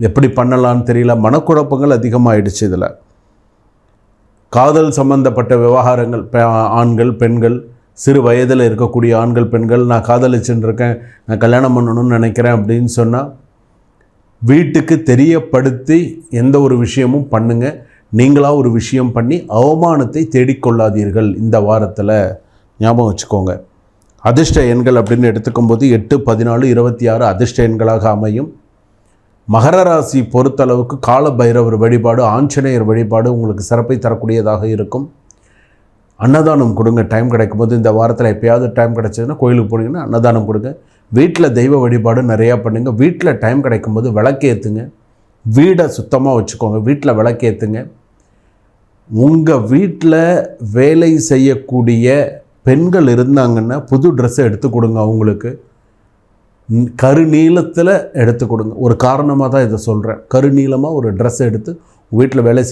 எப்படி பண்ணலான்னு தெரியல, மனக்குழப்பங்கள் அதிகமாகிடுச்சு. இதில் காதல் சம்பந்தப்பட்ட விவகாரங்கள், ஆண்கள் பெண்கள், சிறு வயதில் இருக்கக்கூடிய ஆண்கள் பெண்கள், நான் காதலிச்சுன்னு இருக்கேன், நான் கல்யாணம் பண்ணணும்னு நினைக்கிறேன் அப்படின்னு சொன்னால் வீட்டுக்கு தெரியப்படுத்தி எந்த ஒரு விஷயமும் பண்ணுங்கள். நீங்களாக ஒரு விஷயம் பண்ணி அவமானத்தை தேடிக்கொள்ளாதீர்கள். இந்த வாரத்தில் ஞாபகம் வச்சுக்கோங்க. அதிர்ஷ்ட எண்கள் அப்படின்னு எடுத்துக்கும்போது 8, 14, 26 அதிர்ஷ்ட எண்களாக அமையும். மகர ராசி பொறுத்தளவுக்கு கால பைரவர் வழிபாடு, ஆஞ்சநேயர் வழிபாடு உங்களுக்கு சிறப்பை தரக்கூடியதாக இருக்கும். அன்னதானம் கொடுங்க. டைம் கிடைக்கும்போது இந்த வாரத்தில் எப்போயாவது டைம் கிடைச்சதுன்னா கோயிலுக்கு போனீங்கன்னா அன்னதானம் கொடுங்க. வீட்டில் தெய்வ வழிபாடு நிறையா பண்ணுங்க. வீட்டில் டைம் கிடைக்கும்போது விளக்கேற்றுங்க. வீடை சுத்தமாக வச்சுக்கோங்க. வீட்டில் விளக்கேற்றுங்க. உங்கள் வீட்டில் வேலை செய்யக்கூடிய பெண்கள் இருந்தாங்கன்னா புது ட்ரெஸ்ஸை எடுத்து கொடுங்க. அவங்களுக்கு கருநீளத்தில் எடுத்து கொடுங்க. ஒரு காரணமாக தான் இதை சொல்கிறேன். கருநீளமாக ஒரு ட்ரெஸ் எடுத்து வீட்டில் வேலை